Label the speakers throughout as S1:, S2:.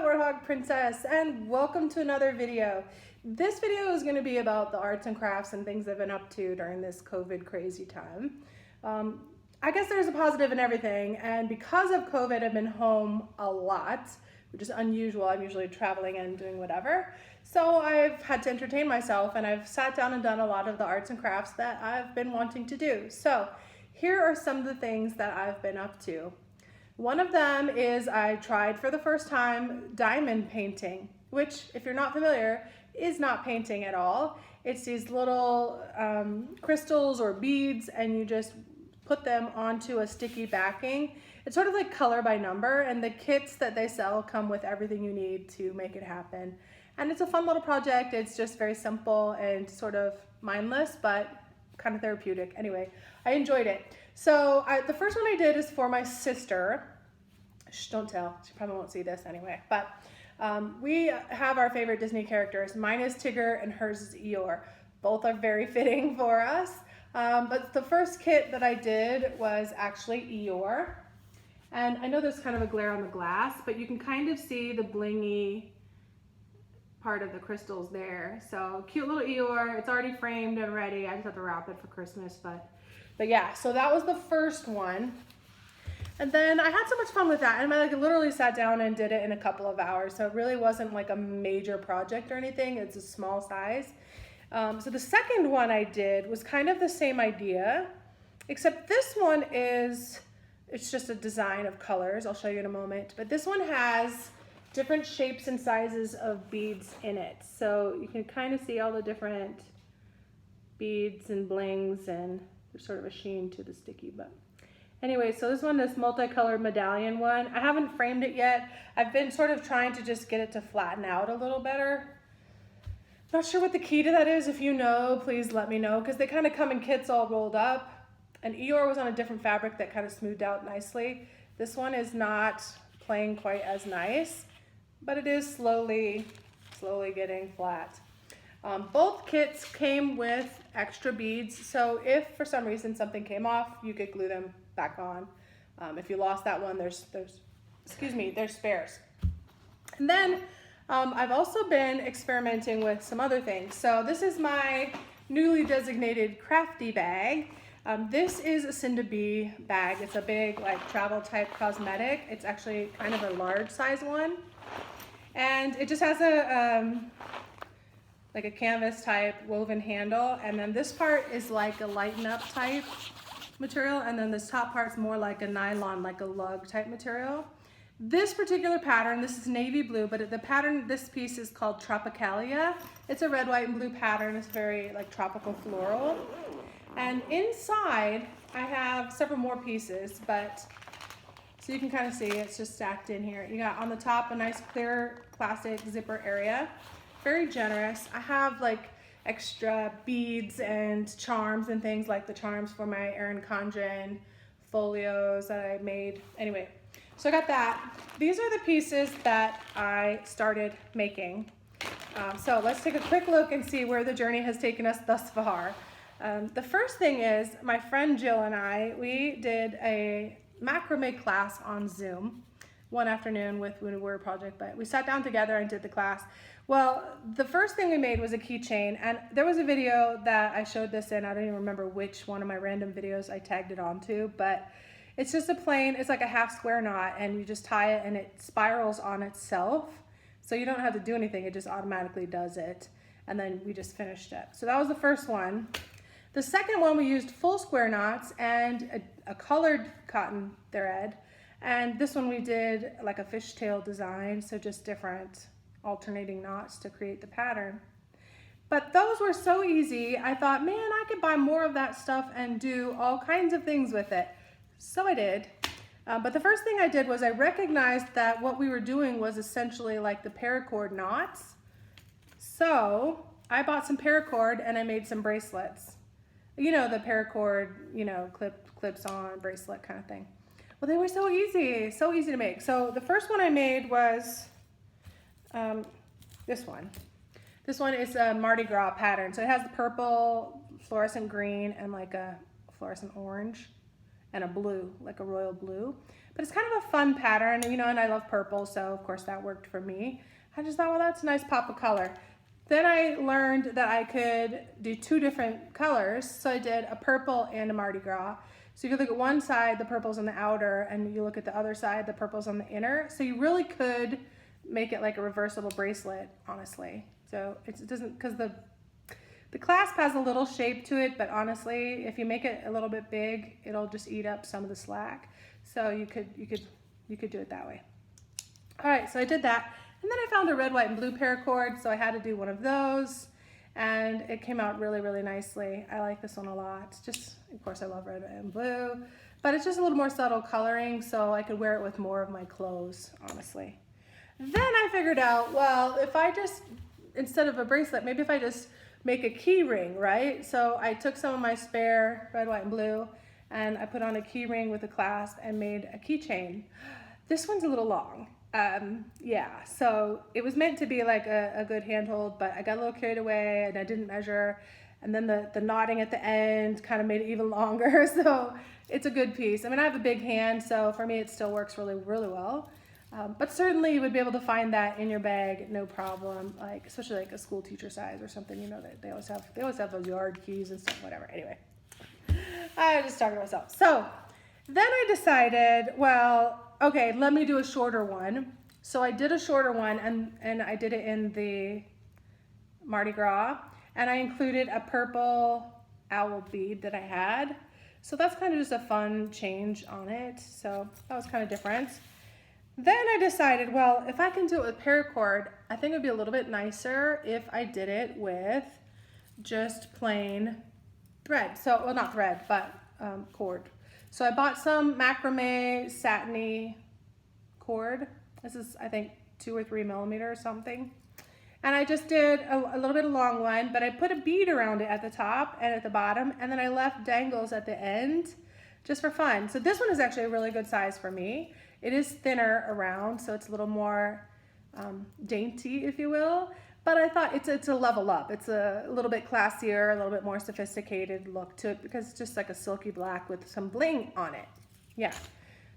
S1: Warthog Princess, and welcome to another video. This video is going to be about the arts and crafts and things I've been up to during this COVID crazy time. I guess there's a positive in everything, and because of COVID I've been home a lot, which is unusual. I'm usually traveling and doing whatever. So I've had to entertain myself, and I've sat down and done a lot of the arts and crafts that I've been wanting to do. So here are some of the things that I've been up to. One of them is I tried for the first time diamond painting, which, if you're not familiar, is not painting at all. It's these little crystals or beads, and you just put them onto a sticky backing. It's sort of like color by number, and the kits that they sell come with everything you need to make it happen. And it's a fun little project. It's just very simple and sort of mindless, but kind of therapeutic. Anyway, I enjoyed it. So the first one I did is for my sister. Shh, don't tell. She probably won't see this anyway. But we have our favorite Disney characters. Mine is Tigger and hers is Eeyore. Both are very fitting for us. But the first kit that I did was actually Eeyore. And I know there's kind of a glare on the glass, but you can kind of see the blingy part of the crystals there. So cute little Eeyore. It's already framed and ready. I just have to wrap it for Christmas. But yeah, so that was the first one. And then I had so much fun with that, and I literally sat down and did it in a couple of hours. So it really wasn't like a major project or anything. It's a small size. So the second one I did was kind of the same idea, except this one it's just a design of colors. I'll show you in a moment. But this one has different shapes and sizes of beads in it. So you can kind of see all the different beads and blings, and there's sort of a sheen to the sticky, but anyway, so this one, this multicolored medallion one, I haven't framed it yet. I've been sort of trying to just get it to flatten out a little better. Not sure what the key to that is. If you know, please let me know, because they kind of come in kits all rolled up. And Eeyore was on a different fabric that kind of smoothed out nicely. This one is not playing quite as nice, but it is slowly getting flat. Both kits came with extra beads, so if for some reason something came off, you could glue them back on. If you lost that one, there's spares. And then I've also been experimenting with some other things. So this is my newly designated crafty bag. This is a Cinda B bag. It's a big like travel type cosmetic. It's actually kind of a large size one. And it just has like a canvas type woven handle, and then this part is like a lighten up type material, and then this top part's more like a nylon, like a lug type material. This particular pattern, this is navy blue, but the pattern, this piece is called Tropicalia. It's a red, white, and blue pattern. It's very like tropical floral. And inside I have several more pieces, but so you can kind of see it's just stacked in here. You got on the top a nice clear classic zipper area. Very generous. I have like extra beads and charms and things, like the charms for my Erin Condren folios that I made. Anyway, so I got that. These are the pieces that I started making. So let's take a quick look and see where the journey has taken us thus far. The first thing is my friend Jill and we did a macrame class on Zoom one afternoon with a Word project, but we sat down together and did the class. Well, the first thing we made was a keychain, and there was a video that I showed this in. I don't even remember which one of my random videos I tagged it onto, but it's just a plain, it's like a half square knot, and you just tie it and it spirals on itself. So you don't have to do anything, it just automatically does it. And then we just finished it. So that was the first one. The second one, we used full square knots and a colored cotton thread. And this one we did like a fishtail design, so just different alternating knots to create the pattern. But those were so easy, I thought, man, I could buy more of that stuff and do all kinds of things with it. So I did. But the first thing I did was I recognized that what we were doing was essentially like the paracord knots. So I bought some paracord and I made some bracelets. You know, the paracord, you know, clips on bracelet kind of thing. Well, they were so easy to make. So the first one I made was this one. This one is a Mardi Gras pattern. So it has the purple, fluorescent green, and like a fluorescent orange, and a blue, like a royal blue. but it's kind of a fun pattern, you know, and I love purple, so of course that worked for me. I just thought, well, that's a nice pop of color. Then I learned that I could do 2 different colors, so I did a purple and a Mardi Gras. So you could look at one side, the purple's on the outer, and you look at the other side, the purple's on the inner. So you really could make it like a reversible bracelet, honestly. So it doesn't, because the clasp has a little shape to it, but honestly, if you make it a little bit big, it'll just eat up some of the slack. So you could do it that way. All right, so I did that. And then I found a red, white, and blue paracord, so I had to do one of those. And it came out really, really nicely. I like this one a lot. Just, of course, I love red and blue, but it's just a little more subtle coloring, so I could wear it with more of my clothes, honestly. Then I figured out, well, if I just, instead of a bracelet, maybe if I just make a key ring, right? So I took some of my spare red, white, and blue, and I put on a key ring with a clasp and made a keychain. This one's a little long. Yeah, so it was meant to be like a good handhold, but I got a little carried away and I didn't measure. And then the knotting at the end kind of made it even longer. So it's a good piece. I mean, I have a big hand, so for me, it still works really, really well. But certainly you would be able to find that in your bag, no problem. Like, especially like a school teacher size or something, you know, that they always have those yard keys and stuff, whatever. Anyway, I just talking to myself. So then I decided, well, okay, let me do a shorter one. So I did a shorter one, and I did it in the Mardi Gras, and I included a purple owl bead that I had. So that's kind of just a fun change on it. So that was kind of different. Then I decided, well, if I can do it with paracord, I think it would be a little bit nicer if I did it with just plain thread. So, well, not thread, but cord. So I bought some macrame satiny cord. This is, I think, 2 or 3 millimeters or something. And I just did a little bit of long one, but I put a bead around it at the top and at the bottom, and then I left dangles at the end just for fun. So this one is actually a really good size for me. It is thinner around, so it's a little more dainty, if you will. But I thought it's a level up. It's a little bit classier, a little bit more sophisticated look to it because it's just like a silky black with some bling on it. Yeah.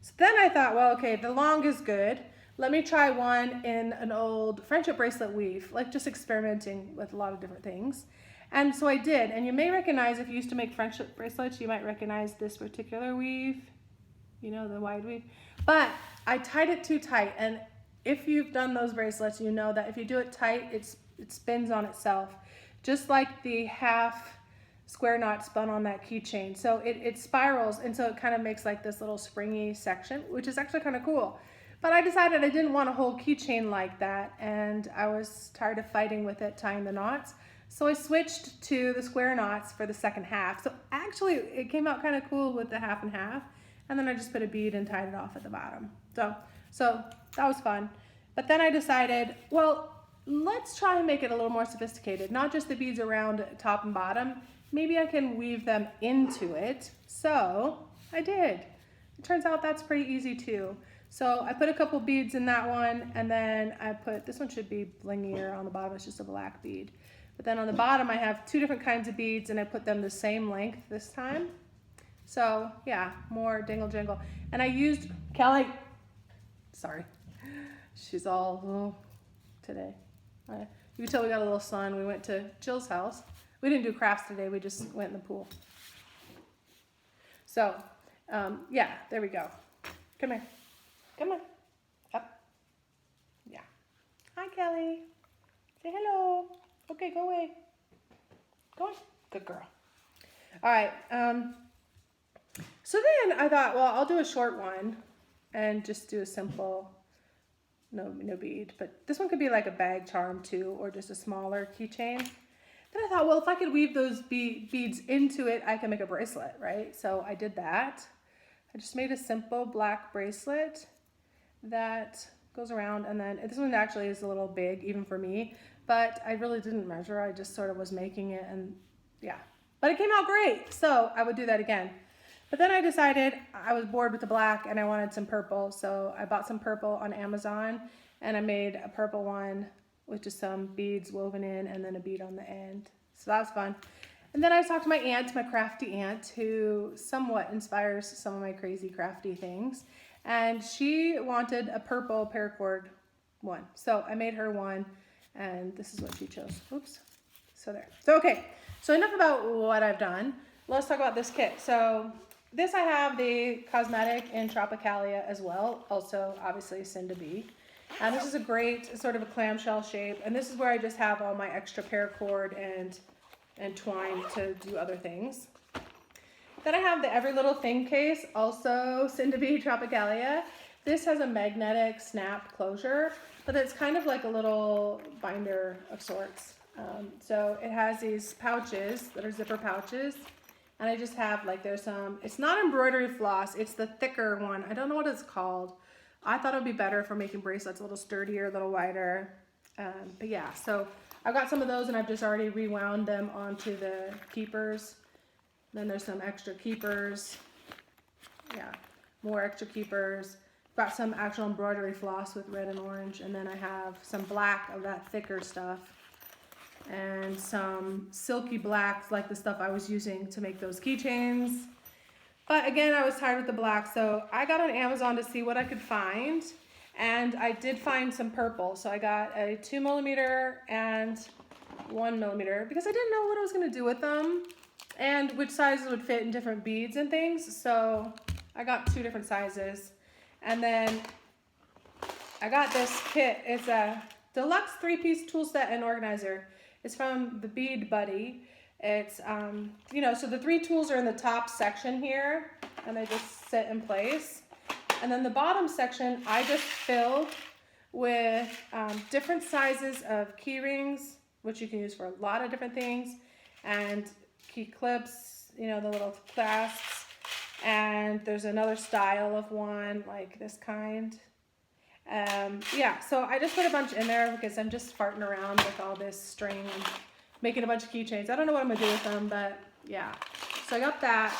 S1: So then I thought, well, okay, the long is good. Let me try one in an old friendship bracelet weave, like just experimenting with a lot of different things. And so I did. And you may recognize, if you used to make friendship bracelets, you might recognize this particular weave, you know, the wide weave. But I tied it too tight, and if you've done those bracelets, you know that if you do it tight, it spins on itself, just like the half square knot spun on that keychain. So it spirals, and so it kind of makes like this little springy section, which is actually kind of cool. But I decided I didn't want a whole keychain like that, and I was tired of fighting with it, tying the knots. So I switched to the square knots for the second half. So actually, it came out kind of cool with the half and half, and then I just put a bead and tied it off at the bottom. So that was fun. But then I decided, well, let's try and make it a little more sophisticated. Not just the beads around top and bottom. Maybe I can weave them into it. So I did. It turns out that's pretty easy too. So I put a couple beads in that one, and then I put, this one should be blingier on the bottom, it's just a black bead. But then on the bottom I have 2 different kinds of beads, and I put them the same length this time. So yeah, more dingle jingle. And I used, Kelly, sorry, she's all today. You can tell we got a little sun. We went to Jill's house. We didn't do crafts today, we just went in the pool. So yeah, there we go. Come here. Come on, up. Yeah. Hi, Kelly. Say hello. Okay, go away. Go on. Good girl. All right. So then I thought, well, I'll do a short one and just do a simple, no bead. But this one could be like a bag charm too, or just a smaller keychain. Then I thought, well, if I could weave those beads into it, I can make a bracelet, right? So I did that. I just made a simple black bracelet that goes around, and then this one actually is a little big even for me, but I really didn't measure. I just sort of was making it, and yeah, but it came out great, so I would do that again. But then I decided I was bored with the black and I wanted some purple, so I bought some purple on Amazon, and I made a purple one with just some beads woven in and then a bead on the end. So that was fun. And then I talked to my aunt, my crafty aunt, who somewhat inspires some of my crazy crafty things. and she wanted a purple paracord one. So I made her one, and this is what she chose. Oops. So there. So okay. So enough about what I've done. Let's talk about this kit. So this I have the Cosmetic in Tropicalia as well. Also, obviously, Cinda B. And this is a great sort of a clamshell shape. And this is where I just have all my extra paracord and twine to do other things. Then I have the Every Little Thing case, also Cinda B Tropicalia. This has a magnetic snap closure, but it's kind of like a little binder of sorts. So it has these pouches that are zipper pouches. And I just have like, there's some, it's not embroidery floss, it's the thicker one. I don't know what it's called. I thought it would be better for making bracelets a little sturdier, a little wider. But yeah, so I've got some of those and I've just already rewound them onto the keepers. Then there's some extra keepers. Yeah, more extra keepers. Got some actual embroidery floss with red and orange. And then I have some black of that thicker stuff. And some silky blacks, like the stuff I was using to make those keychains. But again, I was tired with the black, so I got on Amazon to see what I could find. And I did find some purple. So I got a 2mm and 1mm because I didn't know what I was going to do with them and which sizes would fit in different beads and things. So I got 2 different sizes. And then I got this kit. It's a Deluxe 3-piece tool set and organizer. It's from the Bead Buddy. It's, you know, so the 3 tools are in the top section here, and they just sit in place. And then the bottom section, I just filled with different sizes of key rings, which you can use for a lot of different things, and key clips, you know, the little clasps. And there's another style of one, like this kind. Yeah, so I just put a bunch in there because I'm just farting around with all this string and making a bunch of keychains. I don't know what I'm going to do with them, but yeah. So I got that,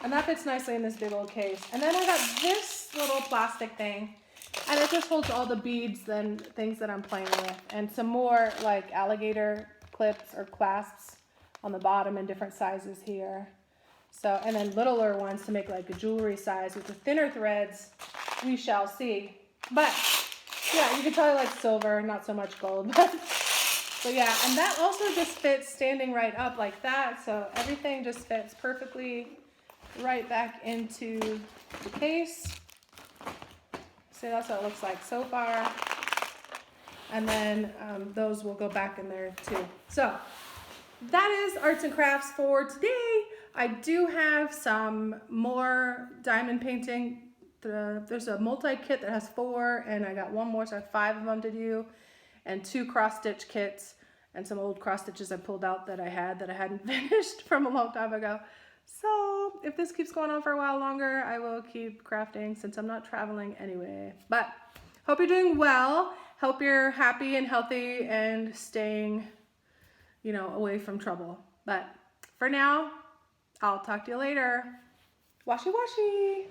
S1: and that fits nicely in this big old case. And then I got this little plastic thing, and it just holds all the beads and things that I'm playing with, and some more like alligator clips or clasps on the bottom in different sizes here. So, and then littler ones to make like a jewelry size with the thinner threads, we shall see. But yeah, you can probably like silver, not so much gold. But yeah, and that also just fits standing right up like that. So everything just fits perfectly right back into the case. So that's what it looks like so far. And then those will go back in there too. So that is arts and crafts for today. I do have some more diamond painting. There's a multi-kit that has 4, and I got 1 more, so I have 5 of them to do, and 2 cross-stitch kits, and some old cross-stitches I pulled out that I hadn't finished from a long time ago. So if this keeps going on for a while longer, I will keep crafting since I'm not traveling anyway. But hope you're doing well. Hope you're happy and healthy and staying, you know, away from trouble. But for now, I'll talk to you later. Washi washi.